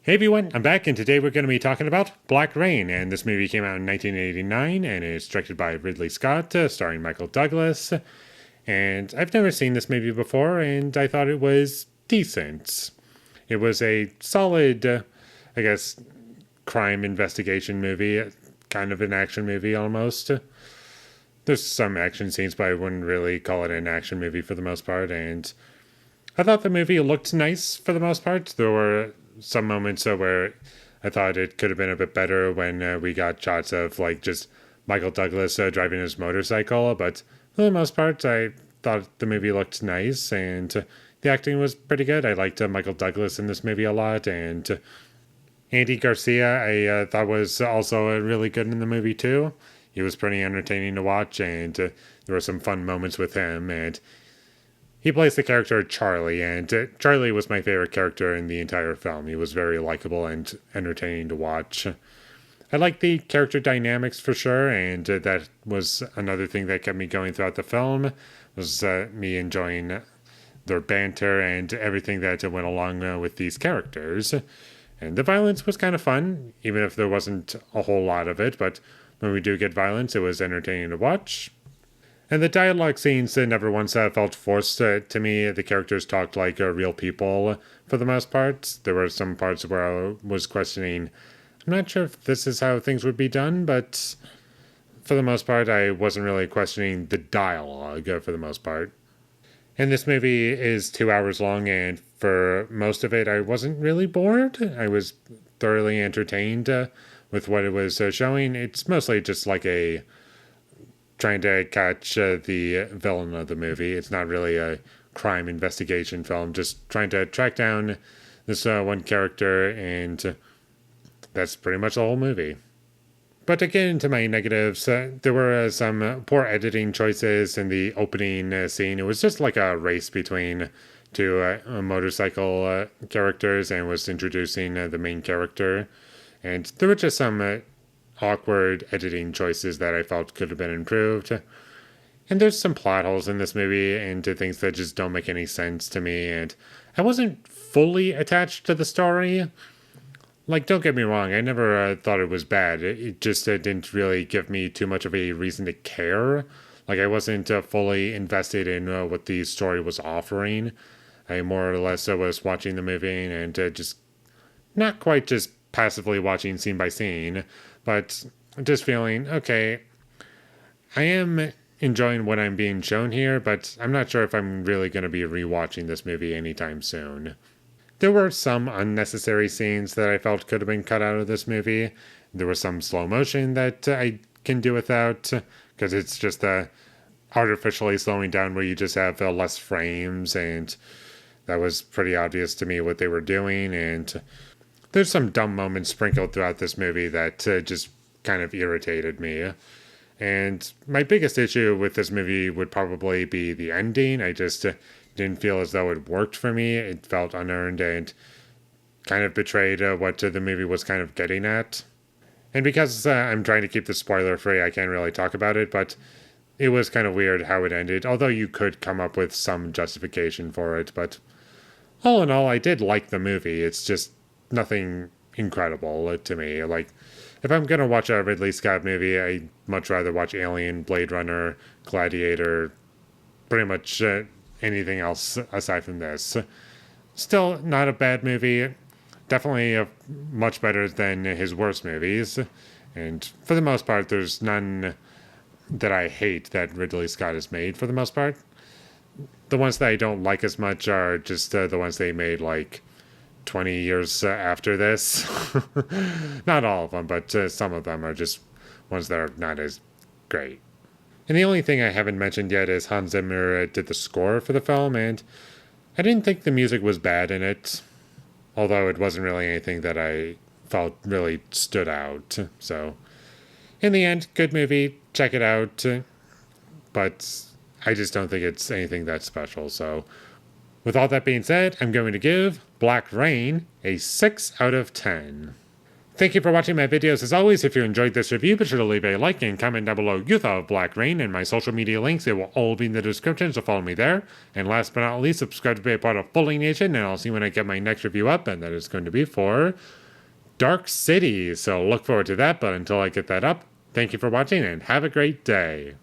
Hey everyone, I'm back, and today we're going to be talking about Black Rain. And this movie came out in 1989 and is directed by Ridley Scott, starring Michael Douglas. And I've never seen this movie before, and I thought it was decent. It was a solid, I guess, crime investigation movie, kind of an action movie almost. There's some action scenes, but I wouldn't really call it an action movie for the most part. And I thought the movie looked nice for the most part. There were some moments where I thought it could have been a bit better when we got shots of like just Michael Douglas driving his motorcycle, but for the most part, I thought the movie looked nice and the acting was pretty good. I liked Michael Douglas in this movie a lot, and Andy Garcia I thought was also really good in the movie too. He was pretty entertaining to watch, and there were some fun moments with him, and he plays the character Charlie, and Charlie was my favorite character in the entire film. He was very likable and entertaining to watch. I like the character dynamics for sure, and that was another thing that kept me going throughout the film. Was me enjoying their banter and everything that went along with these characters. And the violence was kind of fun, even if there wasn't a whole lot of it. But when we do get violence, it was entertaining to watch. And the dialogue scenes never once felt forced to me. The characters talked like real people for the most part. There were some parts where I was questioning, I'm not sure if this is how things would be done, but for the most part, I wasn't really questioning the dialogue for the most part. And this movie is 2 hours long, and for most of it, I wasn't really bored. I was thoroughly entertained with what it was showing. It's mostly just like a trying to catch the villain of the movie. It's not really a crime investigation film, just trying to track down this one character, and that's pretty much the whole movie. But to get into my negatives, there were some poor editing choices in the opening scene. It was just like a race between two motorcycle characters and was introducing the main character. And there were just some awkward editing choices that I felt could have been improved. And there's some plot holes in this movie and things that just don't make any sense to me. And I wasn't fully attached to the story. Like, don't get me wrong, I never thought it was bad. It just didn't really give me too much of a reason to care. Like, I wasn't fully invested in what the story was offering. I more or less was watching the movie and just not quite just passively watching scene by scene, but just feeling, okay, I am enjoying what I'm being shown here, but I'm not sure if I'm really going to be rewatching this movie anytime soon. There were some unnecessary scenes that I felt could have been cut out of this movie. There was some slow motion that I can do without, because it's just artificially slowing down where you just have less frames, and that was pretty obvious to me what they were doing. And there's some dumb moments sprinkled throughout this movie that just kind of irritated me. And my biggest issue with this movie would probably be the ending. I just didn't feel as though it worked for me. It felt unearned and kind of betrayed what the movie was kind of getting at. And because I'm trying to keep this spoiler free, I can't really talk about it, but it was kind of weird how it ended, although you could come up with some justification for it. But all in all, I did like the movie. It's just nothing incredible to me. Like, if I'm gonna watch a Ridley Scott movie, I'd much rather watch Alien, Blade Runner, Gladiator, pretty much anything else aside from this. Still not a bad movie. Definitely much better than his worst movies. And for the most part, there's none that I hate that Ridley Scott has made for the most part. The ones that I don't like as much are just the ones they made like 20 years after this. Not all of them, but some of them are just ones that are not as great. And the only thing I haven't mentioned yet is Hans Zimmer did the score for the film, and I didn't think the music was bad in it, although it wasn't really anything that I felt really stood out. So, in the end, good movie, check it out, but I just don't think it's anything that special. So, with all that being said, I'm going to give Black Rain a 6 out of 10. Thank you for watching my videos. As always, if you enjoyed this review, be sure to leave a like and comment down below your thought of Black Rain, and my social media links, they will all be in the description, so follow me there. And last but not least, subscribe to be a part of Foley Nation, and I'll see you when I get my next review up, and that is going to be for Dark City. So look forward to that, but until I get that up, thank you for watching and have a great day.